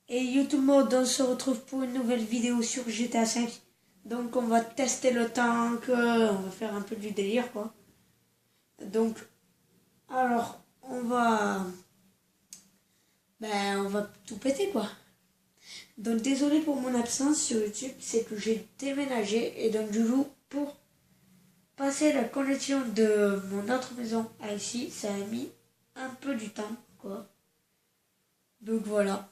Et YouTube Mode, on se retrouve pour une nouvelle vidéo sur GTA 5. Donc on va tester le tank, on va faire un peu du délire quoi. Donc, alors on va tout péter quoi. Donc désolé pour mon absence sur YouTube, c'est que j'ai déménagé et donc du coup pour passer la connexion de mon autre maison à ici, ça a mis un peu du temps quoi. Donc voilà.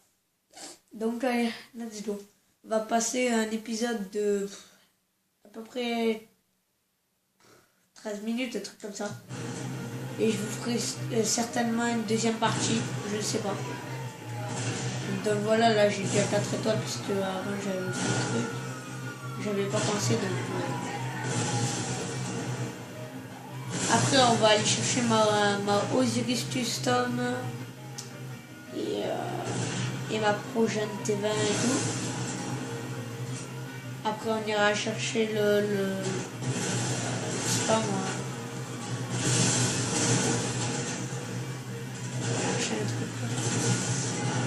Donc allez, let's go. On va passer un épisode de à peu près 13 minutes, un truc comme ça. Et je vous ferai certainement une deuxième partie, je ne sais pas. Donc voilà, là j'ai déjà 4 étoiles parce que avant j'avais fait un truc. J'avais pas pensé donc. Après on va aller chercher ma Osiris Custom et ma prochaine T20 et tout. Après on ira chercher le je sais pas moi.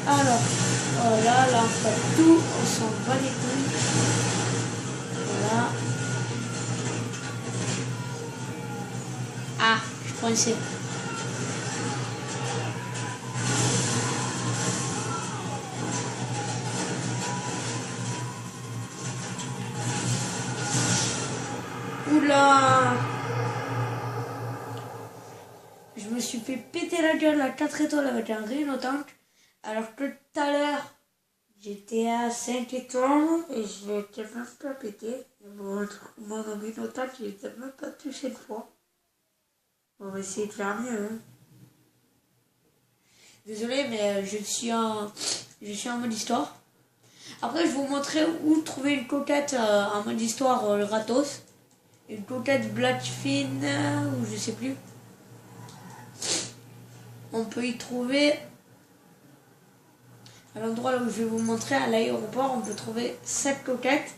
Alors, oh là on fait tout, on s'en bat les couilles. Voilà. Ah, je suis coincé. Oula! Je me suis fait péter la gueule à 4 étoiles avec un Rhino Tank. Alors que tout à l'heure, j'étais à 5 étoiles et je l'ai même pas pété. Mon Rhino Tank, il n'était même pas touché une fois. On va essayer de faire mieux. Hein. Désolé, mais je suis en mode histoire. Après, je vais vous montrer où trouver une coquette en mode histoire gratos. Une coquette Blackfin, ou je sais plus. On peut y trouver, à l'endroit là où je vais vous montrer, à l'aéroport, on peut trouver 7 coquettes.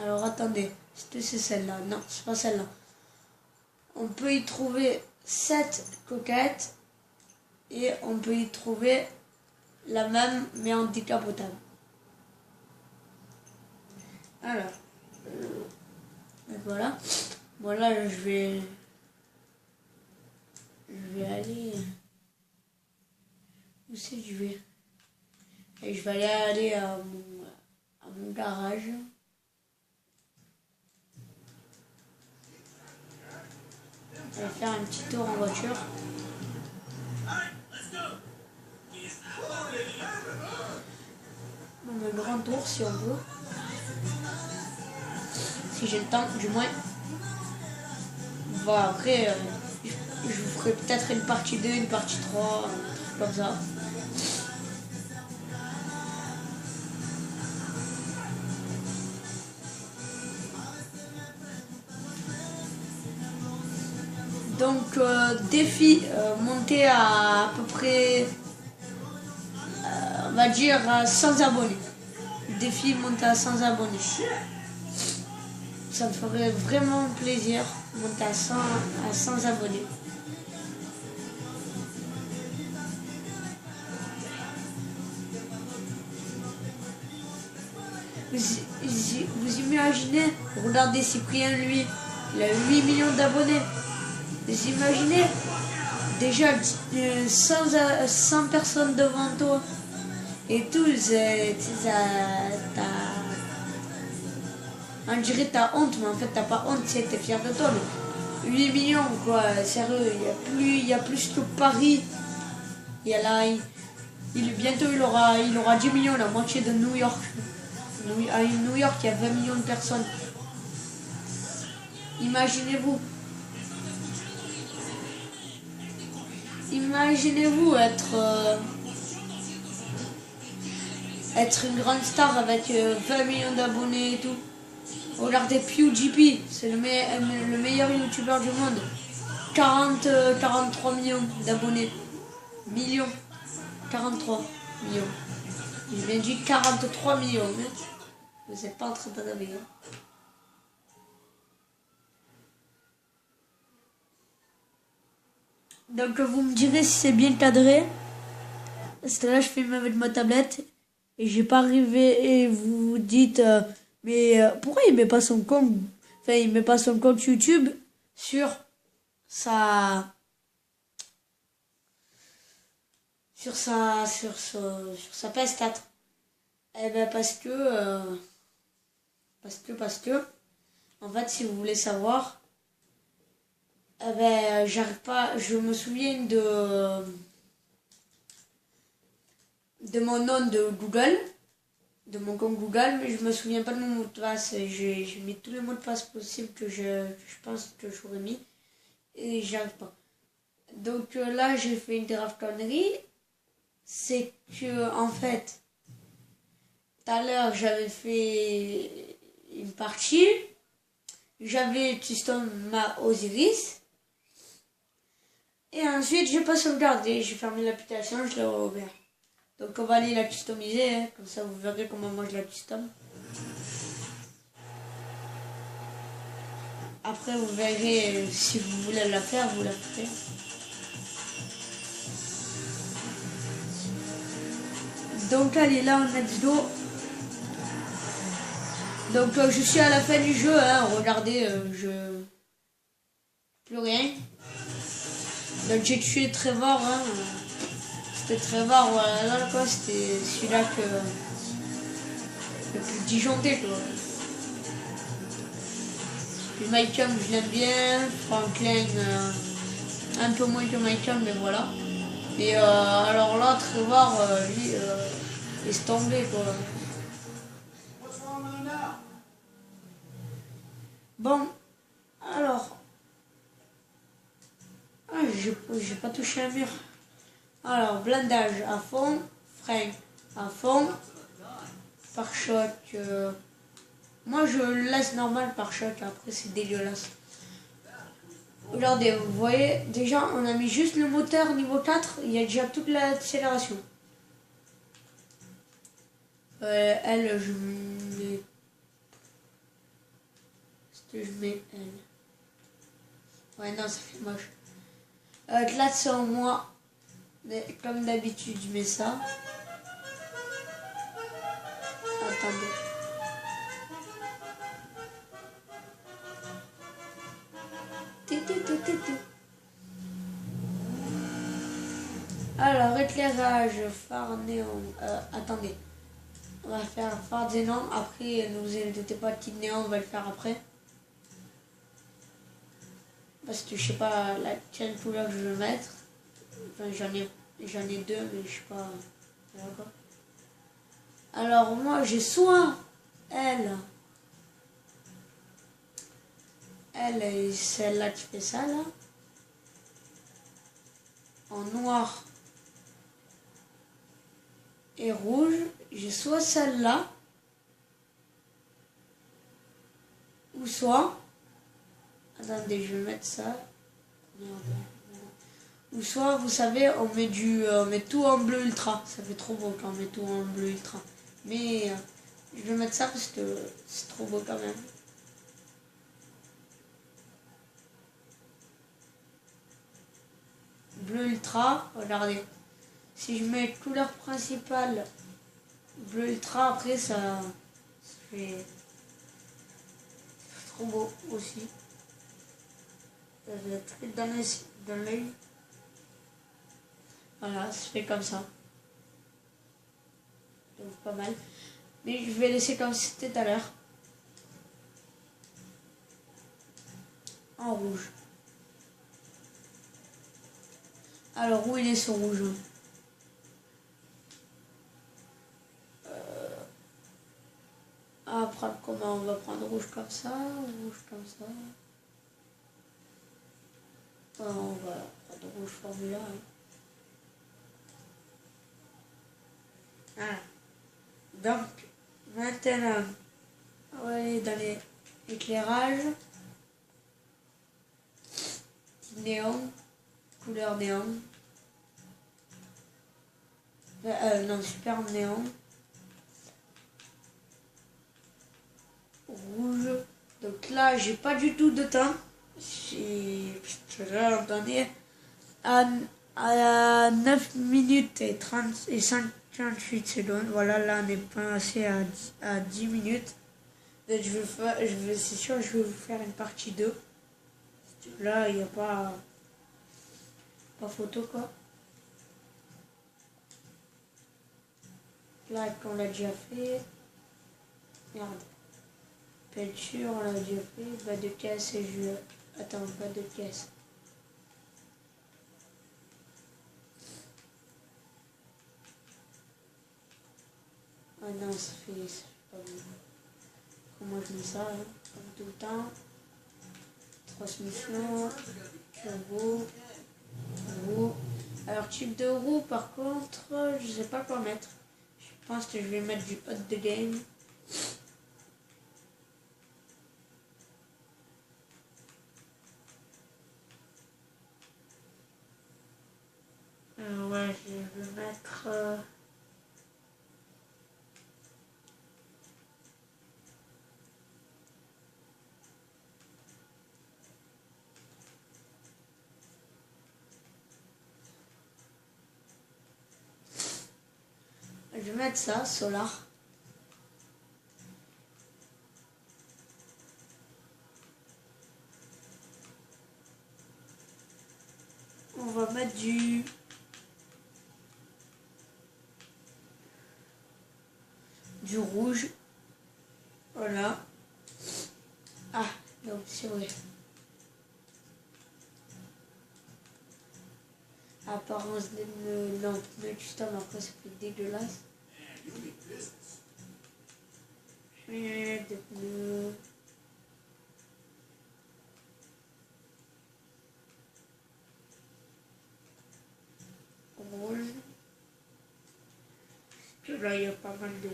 Alors attendez, c'est celle-là. Non, c'est pas celle-là. On peut y trouver 7 coquettes et on peut y trouver la même mais en décapotable. Alors, voilà. Bon là je vais aller. Où c'est que je vais? Et je vais aller à mon garage. Je vais faire un petit tour en voiture. Un grand tour si on veut. Si j'ai le temps, du moins. Voilà, après, je vous ferai peut-être une partie 2, une partie 3, un truc comme ça. Donc, défi, monter à peu près, on va dire, à 100 abonnés. Défi, monter à 100 abonnés. Ça me ferait vraiment plaisir, monter à 100 abonnés. Vous imaginez, regardez Cyprien, lui, il a 8 millions d'abonnés. Vous imaginez, déjà 100 personnes devant toi. Et tous, on dirait t'as honte, mais en fait t'as pas honte, t'es fier de toi. Mais 8 millions, quoi, sérieux, il y a plus que Paris. Il y a là, bientôt il aura 10 millions, la moitié de New York. À New York, il y a 20 millions de personnes. Imaginez-vous. Imaginez-vous être une grande star avec 20 millions d'abonnés et tout. Regardez PewDiePie, c'est le meilleur youtubeur du monde. 43 millions d'abonnés. Millions. 43 millions. J'ai bien dit 43 millions. Hein. Vous n'êtes pas en train de rêver. Hein. Donc vous me direz si c'est bien cadré. C'était là, je filme avec ma tablette et j'ai pas arrivé. Et vous vous dites, mais pourquoi il met pas son compte, enfin, il met pas son compte YouTube sur sa, sur sa PS4? Eh ben parce que, en fait, si vous voulez savoir, eh ben j'arrive pas, je me souviens de mon nom de Google, de mon compte Google, mais je me souviens pas de mon mot de passe. J'ai mis tous les mots de passe possibles que je pense que j'aurais mis et j'y arrive pas. Donc là, j'ai fait une grave connerie. C'est que, en fait, tout à l'heure, j'avais fait une partie. J'avais custom ma Osiris. Et ensuite, j'ai pas sauvegardé. J'ai fermé l'application, je l'ai rouvert. Donc on va aller la customiser, hein. Comme ça vous verrez comment moi je la custom. Après vous verrez si vous voulez la faire, vous la ferez. Donc allez, là on a du dos. Donc je suis à la fin du jeu, hein. Regardez, je... plus rien. Donc j'ai tué Trevor, hein. C'était Trevor, voilà, là quoi, c'était celui-là que... le plus disjoncté quoi. Puis Malcolm, je l'aime bien. Franklin, un peu moins que Malcolm, mais voilà. Et alors là, Trevor, lui, laisse tomber quoi. Bon, alors. Ah, j'ai pas touché un mur. Alors, blindage à fond, frein à fond, pare-choc. Moi, je le laisse normal pare-choc, après c'est dégueulasse. Regardez, vous voyez, déjà, on a mis juste le moteur niveau 4, il y a déjà toute l'accélération. Elle, je mets... Est-ce que je mets elle? Ouais, non, ça fait moche. Là, c'est en moi. Mais comme d'habitude, je mets ça. Attendez. Alors, éclairage, phare néon. Attendez. On va faire phare néon. Après, ne vous inquiétez pas, petit néon, on va le faire après. Parce que je sais pas quelle couleur je veux mettre. Enfin, j'en ai deux, mais je sais pas. Alors, moi, j'ai soit elle. Elle est celle-là qui fait ça, là. En noir et rouge. J'ai soit celle-là. Ou soit... Attendez, je vais mettre ça. Ou soit, vous savez, on met tout en bleu ultra. Ça fait trop beau quand on met tout en bleu ultra. Mais je vais mettre ça parce que c'est trop beau quand même. Bleu ultra, regardez. Si je mets couleur principale bleu ultra, après ça fait trop beau aussi. Ça va être dans l'œil. Voilà, ça fait comme ça. Donc pas mal. Mais je vais laisser comme c'était tout à l'heure. En rouge. Alors où il est ce rouge? Après, comment on va prendre rouge comme ça, rouge comme ça. On va prendre rouge formula. Hein. Voilà. Donc, maintenant, on va aller dans les éclairages. Néon, couleur néon. Non, super néon. Rouge. Donc là, j'ai pas du tout de teint. Attendez. à 9 minutes et 58 secondes. Voilà, là on est passé à 10 minutes. Donc c'est sûr, je vais vous faire une partie 2. Là, il n'y a pas photo quoi. Là, on l'a déjà fait. Merde. Peinture, on l'a déjà fait. Bas de caisse et je... Attends, bas de caisse. Ah non, ça fait pas bon. Comment je mets ça, hein, comme tout le temps. Transmission, turbo, roue. Alors, type de roue, par contre, je sais pas quoi mettre. Je pense que je vais mettre du hot de game. Ouais, je vais mettre... Je vais mettre ça, solar. On va mettre du rouge. Voilà. Ah, donc c'est vrai. Apparence de lampe de custom, après ça fait dégueulasse. Je vais mettre des pneus. Rouge. Puis là, il y a pas mal de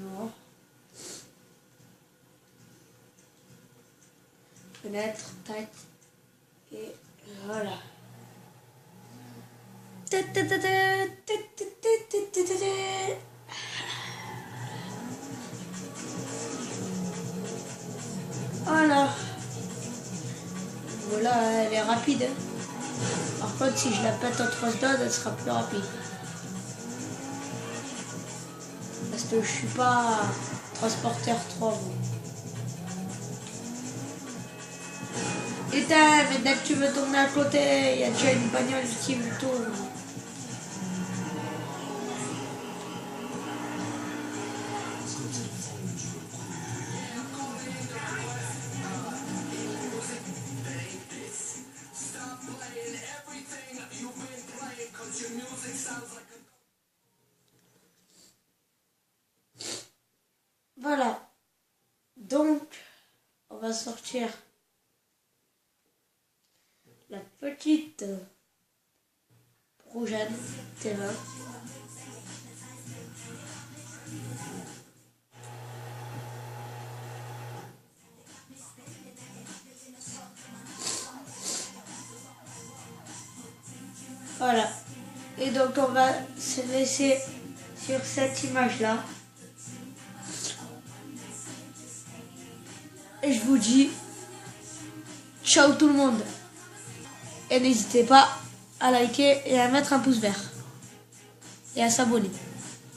noir. Fenêtre, tac. Et voilà. Voilà. Voilà, elle est rapide. Par contre, si je la pète en 3 secondes, elle sera plus rapide. Parce que je suis pas transporteur 3. Et mais dès que tu veux tourner à côté, il y a déjà une bagnole qui me tourne. Voilà. Donc, on va sortir la petite prochaine T20. Voilà. Et donc on va se laisser sur cette image-là. Et je vous dis ciao tout le monde. Et n'hésitez pas à liker et à mettre un pouce vert. Et à s'abonner.